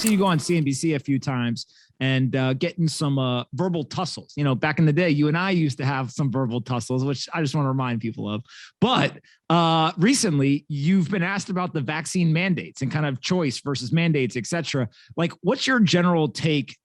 seen you go on CNBC a few times and getting some verbal tussles. You know, back in the day, you and I used to have some verbal tussles, which I just want to remind people of. But recently, you've been asked about the vaccine mandates and kind of choice versus mandates, et cetera. Like, what's your general take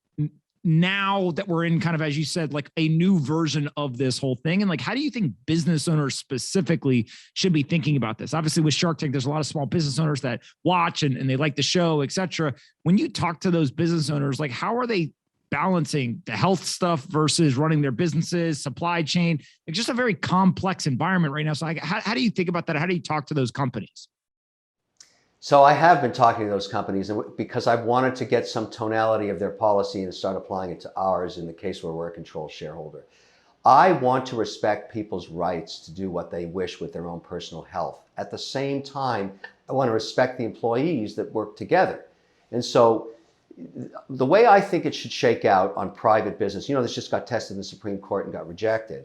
now that we're in kind of, as you said, like a new version of this whole thing? And like, how do you think business owners specifically should be thinking about this? Obviously with Shark Tank, there's a lot of small business owners that watch and they like the show, et cetera. When you talk to those business owners, like how are they balancing the health stuff versus running their businesses, supply chain? It's just a very complex environment right now. So like, how do you think about that? How do you talk to those companies? So I have been talking to those companies because I've wanted to get some tonality of their policy and start applying it to ours in the case where we're a control shareholder. I want to respect people's rights to do what they wish with their own personal health. At the same time, I want to respect the employees that work together. And so the way I think it should shake out on private business, this just got tested in the Supreme Court and got rejected.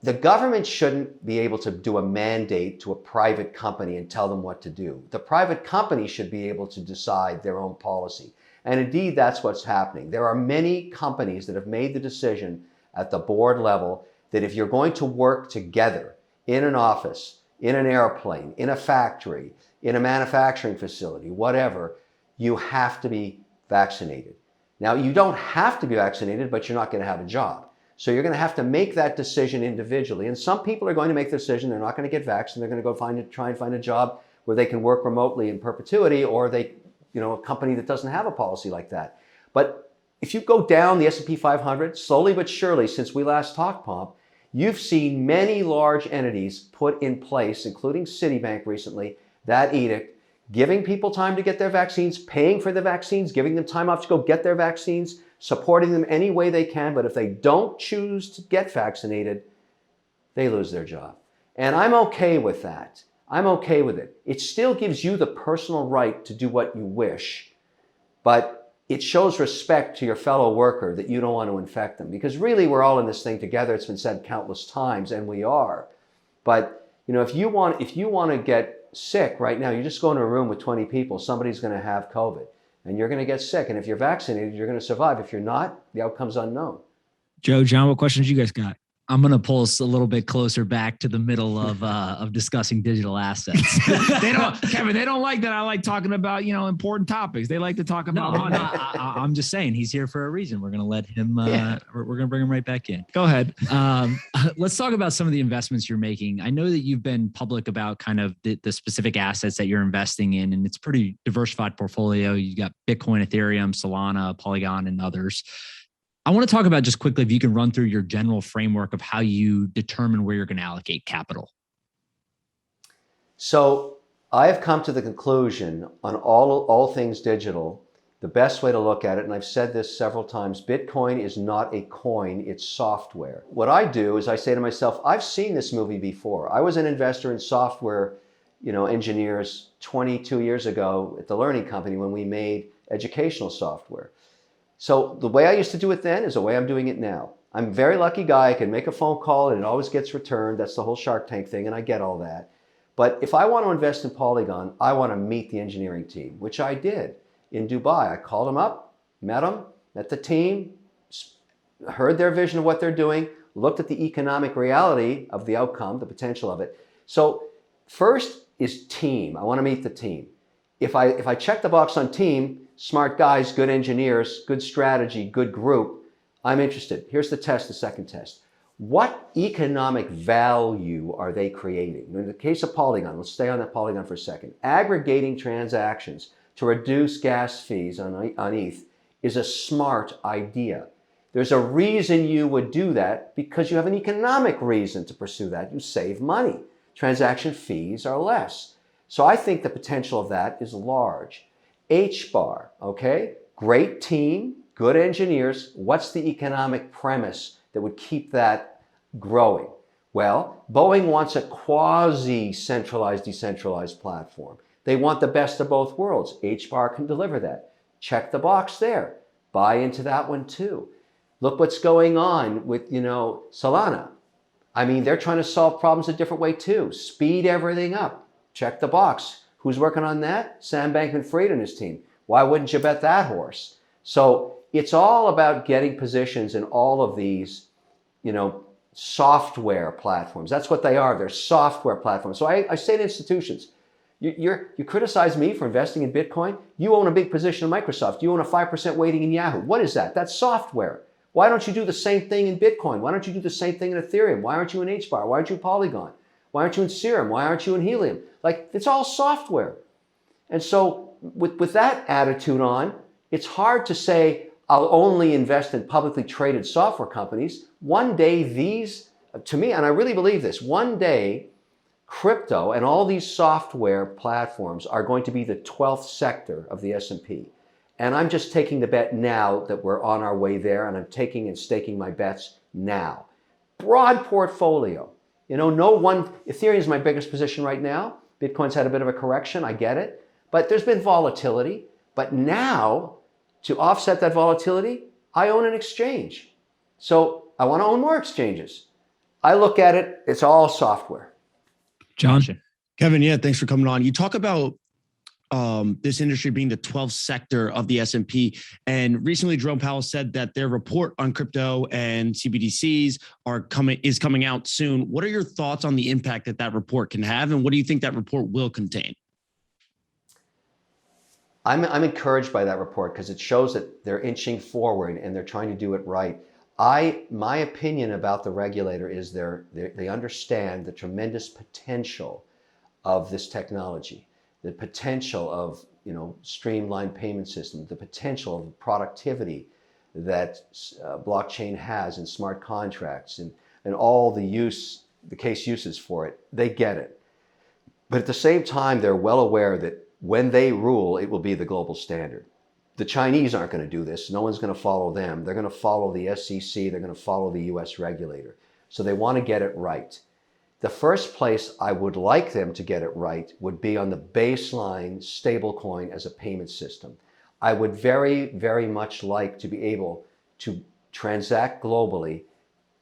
The government shouldn't be able to do a mandate to a private company and tell them what to do. The private company should be able to decide their own policy. And indeed, that's what's happening. There are many companies that have made the decision at the board level that if you're going to work together in an office, in an airplane, in a factory, in a manufacturing facility, whatever, you have to be vaccinated. Now, you don't have to be vaccinated, but you're not going to have a job. So you're going to have to make that decision individually. And some people are going to make the decision they're not going to get vaccinated. They're going to go try and find a job where they can work remotely in perpetuity, or a company that doesn't have a policy like that. But if you go down the S&P 500, slowly but surely, since we last talked, Pomp, you've seen many large entities put in place, including Citibank recently, that edict, giving people time to get their vaccines, paying for the vaccines, giving them time off to go get their vaccines, supporting them any way they can. But if they don't choose to get vaccinated, they lose their job. And I'm okay with that. I'm okay with it. It still gives you the personal right to do what you wish, but it shows respect to your fellow worker that you don't want to infect them. Because really, we're all in this thing together. It's been said countless times, and we are. But if you want to get sick right now, you just go into a room with 20 people, somebody's going to have COVID. And you're going to get sick. And if you're vaccinated, you're going to survive. If you're not, the outcome's unknown. Joe, John, what questions you guys got? I'm going to pull us a little bit closer back to the middle of discussing digital assets. Kevin, they don't like that. I like talking about, important topics. They like to talk about money. I'm just saying he's here for a reason. We're going to let him, we're going to bring him right back in. Go ahead. Let's talk about some of the investments you're making. I know that you've been public about kind of the specific assets that you're investing in, and it's a pretty diversified portfolio. You got Bitcoin, Ethereum, Solana, Polygon, and others. I want to talk about just quickly, if you can run through your general framework of how you determine where you're going to allocate capital. So I have come to the conclusion on all things digital, the best way to look at it, and I've said this several times, Bitcoin is not a coin, it's software. What I do is I say to myself, I've seen this movie before. I was an investor in software, engineers 22 years ago at the Learning Company when we made educational software. So the way I used to do it then is the way I'm doing it now. I'm a very lucky guy. I can make a phone call and it always gets returned. That's the whole Shark Tank thing, and I get all that. But if I want to invest in Polygon, I want to meet the engineering team, which I did in Dubai. I called them up, met the team, heard their vision of what they're doing, looked at the economic reality of the outcome, the potential of it. So first is team. I want to meet the team. If I check the box on team, smart guys, good engineers, good strategy, good group, I'm interested. Here's the test, the second test. What economic value are they creating? In the case of Polygon, let's stay on that Polygon for a second. Aggregating transactions to reduce gas fees on ETH is a smart idea. There's a reason you would do that because you have an economic reason to pursue that. You save money. Transaction fees are less. So I think the potential of that is large. HBAR, okay? Great team, good engineers. What's the economic premise that would keep that growing? Well, Boeing wants a quasi-centralized, decentralized platform. They want the best of both worlds. HBAR can deliver that. Check the box there. Buy into that one too. Look what's going on with, Solana. I mean, they're trying to solve problems a different way too. Speed everything up. Check the box. Who's working on that? Sam Bankman-Fried and his team. Why wouldn't you bet that horse? So it's all about getting positions in all of these, software platforms. That's what they are. They're software platforms. So I say to institutions, you criticize me for investing in Bitcoin. You own a big position in Microsoft. You own a 5% weighting in Yahoo. What is that? That's software. Why don't you do the same thing in Bitcoin? Why don't you do the same thing in Ethereum? Why aren't you in HBAR? Why aren't you in Polygon? Why aren't you in Serum? Why aren't you in Helium? Like, it's all software. And so with that attitude on, it's hard to say, I'll only invest in publicly traded software companies. One day these, to me, and I really believe this, one day crypto and all these software platforms are going to be the 12th sector of the S&P. And I'm just taking the bet now that we're on our way there, and I'm taking and staking my bets now. Broad portfolio. No one, Ethereum is my biggest position right now. Bitcoin's had a bit of a correction, I get it. But there's been volatility. But now, to offset that volatility, I own an exchange. So I want to own more exchanges. I look at it, it's all software. John? Kevin, yeah, thanks for coming on. You talk about this industry being the 12th sector of the S&P. And recently, Jerome Powell said that their report on crypto and CBDCs is coming out soon. What are your thoughts on the impact that report can have, and what do you think that report will contain? I'm encouraged by that report because it shows that they're inching forward and they're trying to do it right. My opinion about the regulator is they understand the tremendous potential of this technology, the potential of streamlined payment system, the potential of productivity that blockchain has in smart contracts and all the case uses for it. They get it. But at the same time, they're well aware that when they rule, it will be the global standard. The Chinese aren't going to do this. No one's going to follow them. They're going to follow the SEC. They're going to follow the US regulator. So they want to get it right. The first place I would like them to get it right would be on the baseline stablecoin as a payment system. I would very, very much like to be able to transact globally,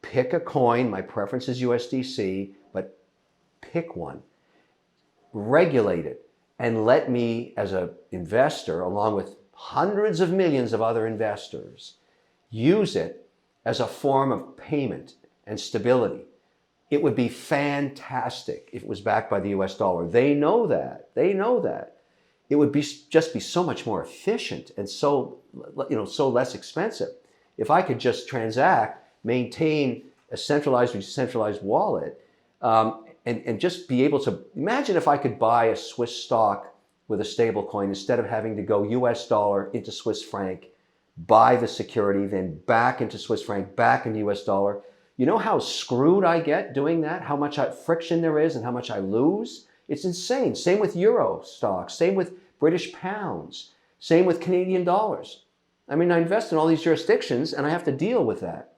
pick a coin, my preference is USDC, but pick one, regulate it, and let me, as an investor, along with hundreds of millions of other investors, use it as a form of payment and stability. It would be fantastic if it was backed by the US dollar. They know that. They know that. It would just be so much more efficient and so less expensive. If I could just transact, maintain a centralized or decentralized wallet, and just be able to, imagine if I could buy a Swiss stock with a stable coin instead of having to go US dollar into Swiss franc, buy the security, then back into Swiss franc, back into US dollar. You know how screwed I get doing that? How much friction there is and how much I lose? It's insane. Same with Euro stocks, same with British pounds, same with Canadian dollars. I mean, I invest in all these jurisdictions and I have to deal with that.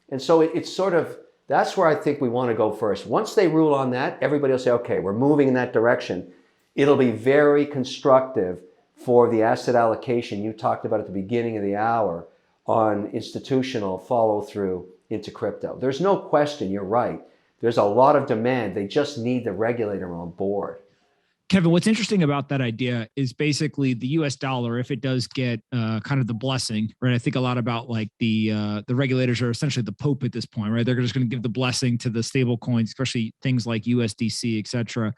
And so it's sort of, that's where I think we want to go first. Once they rule on that, everybody will say, okay, we're moving in that direction. It'll be very constructive for the asset allocation you talked about at the beginning of the hour on institutional follow through into crypto. There's no question, you're right. There's a lot of demand. They just need the regulator on board. Kevin, what's interesting about that idea is basically the US dollar, if it does get kind of the blessing, right? I think a lot about like the regulators are essentially the Pope at this point, right? They're just going to give the blessing to the stable coins, especially things like USDC, et cetera.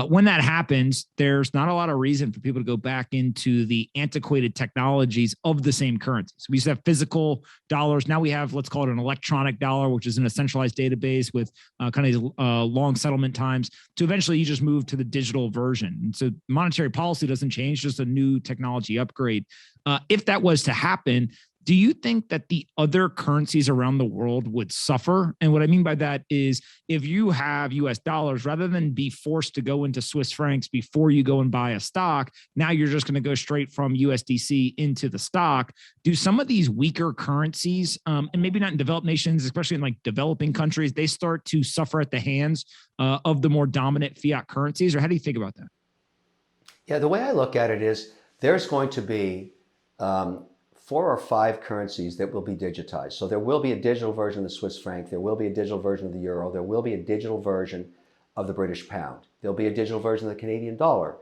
When that happens, there's not a lot of reason for people to go back into the antiquated technologies of the same currencies. We used to have physical dollars. Now we have, let's call it an electronic dollar, which is in a centralized database with kind of long settlement times. To eventually you just move to the digital version. And so monetary policy doesn't change, just a new technology upgrade. If that was to happen, do you think that the other currencies around the world would suffer? And what I mean by that is if you have US dollars, rather than be forced to go into Swiss francs before you go and buy a stock, now you're just going to go straight from USDC into the stock. Do some of these weaker currencies, and maybe not in developed nations, especially in like developing countries, they start to suffer at the hands of the more dominant fiat currencies? Or how do you think about that? Yeah, the way I look at it is there's going to be 4 or 5 currencies that will be digitized. So there will be a digital version of the Swiss franc. There will be a digital version of the euro. There will be a digital version of the British pound. There'll be a digital version of the Canadian dollar.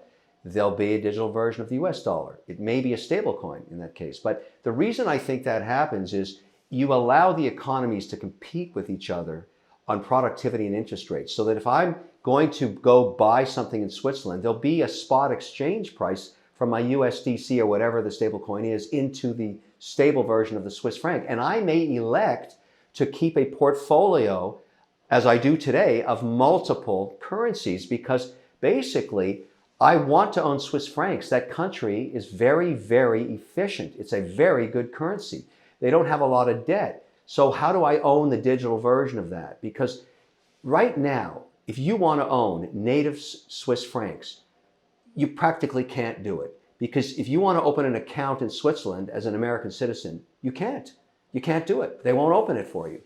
there'll be a digital version of the US dollar. It may be a stable coin in that case. But the reason I think that happens is you allow the economies to compete with each other on productivity and interest rates. So that if I'm going to go buy something in Switzerland, there'll be a spot exchange price from my USDC or whatever the stable coin is into the stable version of the Swiss franc. And I may elect to keep a portfolio, as I do today, of multiple currencies because basically I want to own Swiss francs. That country is very, very efficient. It's a very good currency. They don't have a lot of debt. So how do I own the digital version of that? Because right now, if you want to own native Swiss francs, you practically can't do it. Because if you want to open an account in Switzerland as an American citizen, you can't. You can't do it. They won't open it for you.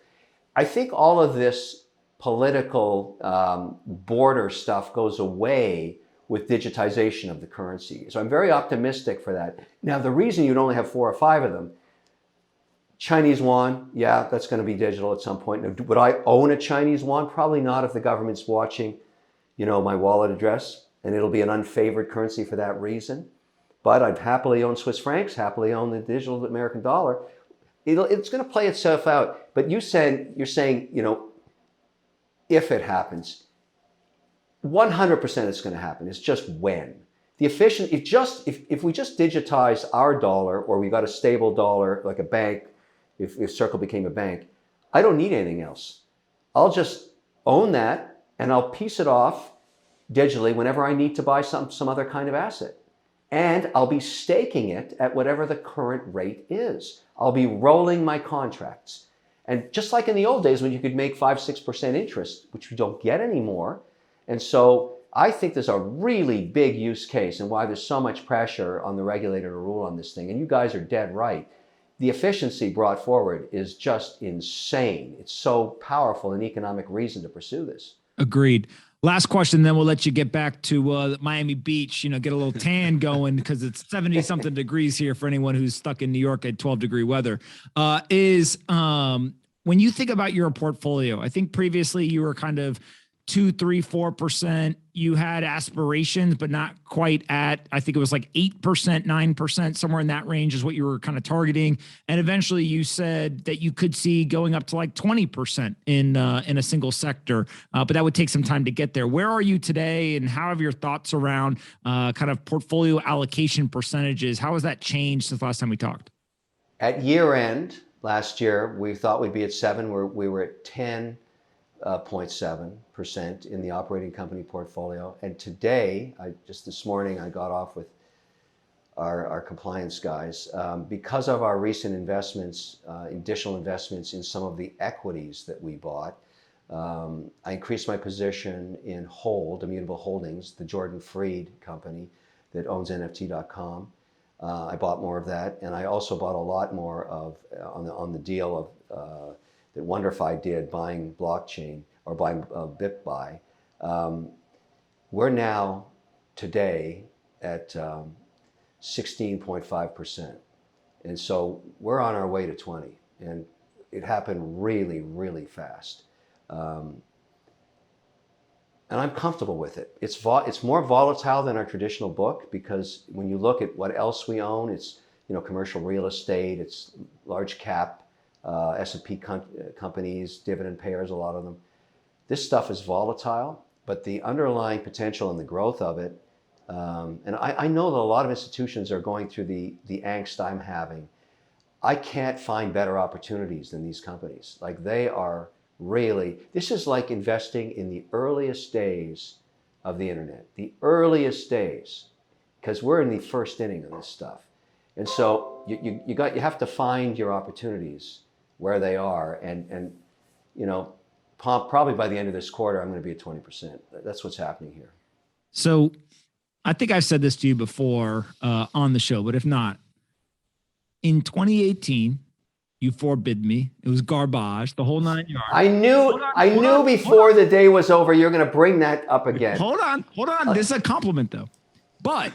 I think all of this political border stuff goes away with digitization of the currency. So I'm very optimistic for that. Now, the reason you'd only have 4 or 5 of them, Chinese yuan, yeah, that's going to be digital at some point. Now, would I own a Chinese yuan? Probably not if the government's watching, my wallet address, and it'll be an unfavored currency for that reason. But I'd happily own Swiss francs, happily own the digital American dollar. It's going to play itself out. But you're saying, if it happens, 100% it's going to happen. It's just when. If we just digitize our dollar, or we got a stable dollar like a bank, if Circle became a bank, I don't need anything else. I'll just own that and I'll piece it off digitally whenever I need to buy some other kind of asset. And I'll be staking it at whatever the current rate is. I'll be rolling my contracts. And just like in the old days when you could make 5-6% interest, which you don't get anymore. And so I think there's a really big use case and why there's so much pressure on the regulator to rule on this thing. And you guys are dead right. The efficiency brought forward is just insane. It's so powerful an economic reason to pursue this. Agreed. Last question, then we'll let you get back to Miami Beach, get a little tan going because it's 70 something degrees here for anyone who's stuck in New York at 12-degree weather. When you think about your portfolio, I think previously you were kind of 2, 3, 4%. You had aspirations, but not quite at, I think it was like 8%, 9%, somewhere in that range is what you were kind of targeting. And eventually you said that you could see going up to like 20% in a single sector, but that would take some time to get there. Where are you today, and how have your thoughts around kind of portfolio allocation percentages? How has that changed since last time we talked? At year end last year, we thought we'd be at 7. We were at 10.7% in the operating company portfolio. And today, this morning, I got off with our compliance guys. Because of our recent investments, additional investments in some of the equities that we bought, I increased my position in Hold, Immutable Holdings, the Jordan Freed company that owns NFT.com. I bought more of that, and I also bought a lot more of on the deal of that WonderFi did, buying blockchain or buying BitBuy. We're now today at 16.5%, and so we're on our way to 20, and it happened really, really fast. And I'm comfortable with it. It's more volatile than our traditional book because when you look at what else we own, it's commercial real estate, it's large cap S&P companies, dividend payers, a lot of them. This stuff is volatile, but the underlying potential and the growth of it, and I know that a lot of institutions are going through the angst I'm having. I can't find better opportunities than these companies. Like they are really, this is like investing in the earliest days of the internet, the earliest days, because we're in the first inning of this stuff. And so you have to find your opportunities where they are. And probably by the end of this quarter, I'm going to be at 20%. That's what's happening here. So I think I've said this to you before on the show, but if not, in 2018, you forbid me. It was garbage, the whole 9 yards. I knew before the day was over, you're going to bring that up again. Hold on. This is a compliment though. But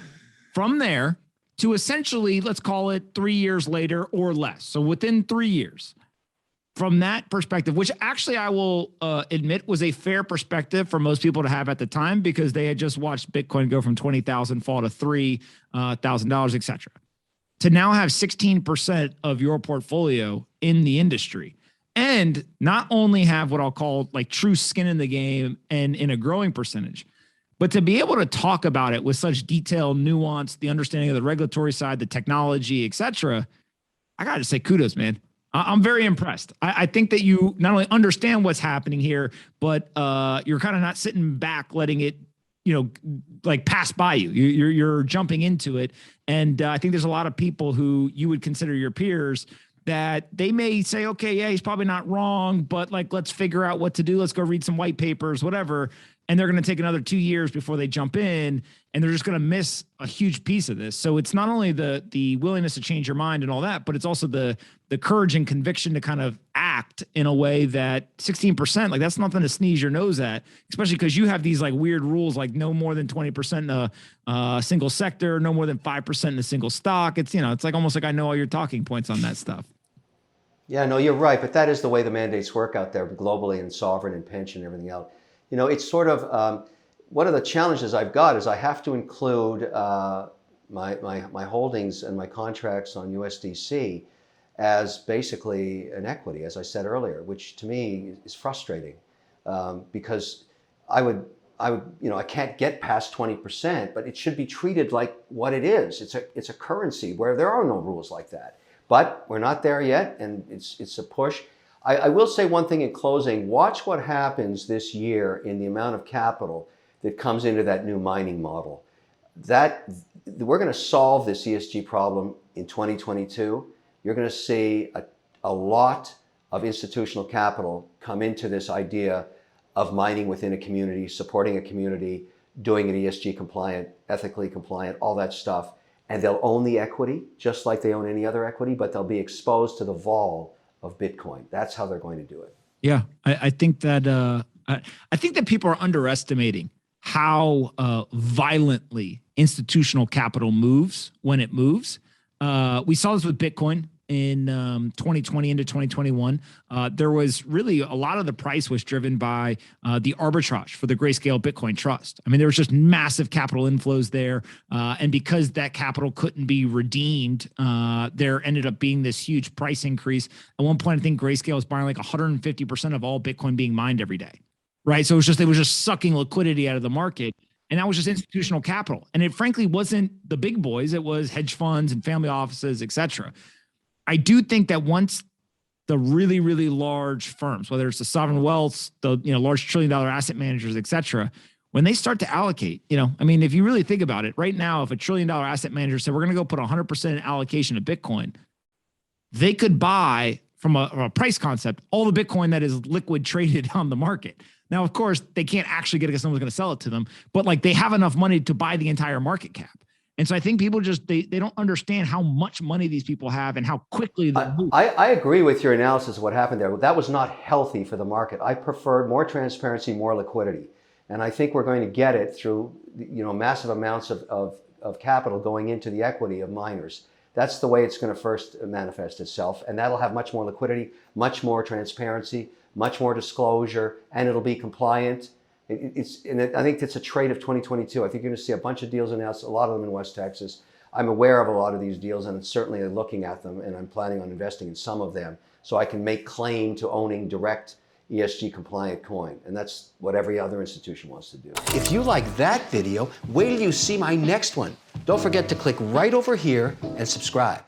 from there to essentially, let's call it 3 years later or less. So within 3 years, from that perspective, which actually I will admit was a fair perspective for most people to have at the time, because they had just watched Bitcoin go from 20,000 fall to $3,000, et cetera. To now have 16% of your portfolio in the industry, and not only have what I'll call like true skin in the game and in a growing percentage, but to be able to talk about it with such detail, nuance, the understanding of the regulatory side, the technology, et cetera, I got to say kudos, man. I'm very impressed. I think that you not only understand what's happening here, but you're kind of not sitting back letting it, like pass by you. You're jumping into it. And I think there's a lot of people who you would consider your peers that they may say, okay, yeah, he's probably not wrong, but like, let's figure out what to do. Let's go read some white papers, whatever. And they're going to take another 2 years before they jump in, and they're just going to miss a huge piece of this. So it's not only the willingness to change your mind and all that, but it's also the courage and conviction to kind of act in a way that 16%, like that's nothing to sneeze your nose at, especially because you have these like weird rules, like no more than 20% in a single sector, no more than 5% in a single stock. It's, it's like almost like I know all your talking points on that stuff. Yeah, no, you're right. But that is the way the mandates work out there globally, and sovereign and pension and everything else. It's sort of one of the challenges I've got is I have to include my holdings and my contracts on USDC as basically an equity, as I said earlier, which to me is frustrating because I can't get past 20%, but it should be treated like what it is. It's a currency where there are no rules like that. But we're not there yet, and it's a push. I will say one thing in closing. Watch what happens this year in the amount of capital that comes into that new mining model. That we're going to solve this ESG problem in 2022. You're going to see a lot of institutional capital come into this idea of mining within a community, supporting a community, doing it ESG compliant, ethically compliant, all that stuff. And they'll own the equity just like they own any other equity, but they'll be exposed to the vol of Bitcoin. That's how they're going to do it. Yeah, I think that I think that people are underestimating how violently institutional capital moves when it moves. We saw this with Bitcoin in 2020 into 2021. There was really a lot of the price was driven by the arbitrage for the Grayscale Bitcoin Trust. I mean, there was just massive capital inflows there. And because that capital couldn't be redeemed, there ended up being this huge price increase. At one point, I think Grayscale was buying like 150% of all Bitcoin being mined every day. Right. So it was just sucking liquidity out of the market. And that was just institutional capital. And it frankly wasn't the big boys. It was hedge funds and family offices, et cetera. I do think that once the really, really large firms, whether it's the sovereign wealth, the large $1 trillion asset managers, et cetera, when they start to allocate, if you really think about it, right now, if a $1 trillion asset manager said, we're going to go put 100% allocation of Bitcoin, they could buy from a price concept, all the Bitcoin that is liquid traded on the market. Now, of course, they can't actually get it because someone's going to sell it to them, but like they have enough money to buy the entire market cap. And so I think people just, they don't understand how much money these people have and how quickly they move. I agree with your analysis of what happened there. That was not healthy for the market. I preferred more transparency, more liquidity. And I think we're going to get it through, massive amounts of capital going into the equity of miners. That's the way it's going to first manifest itself. And that'll have much more liquidity, much more transparency, much more disclosure, and it'll be compliant. I think it's a trait of 2022. I think you're going to see a bunch of deals announced, a lot of them in West Texas. I'm aware of a lot of these deals and certainly looking at them, and I'm planning on investing in some of them so I can make claim to owning direct ESG compliant coin. And that's what every other institution wants to do. If you like that video, wait till you see my next one. Don't forget to click right over here and subscribe.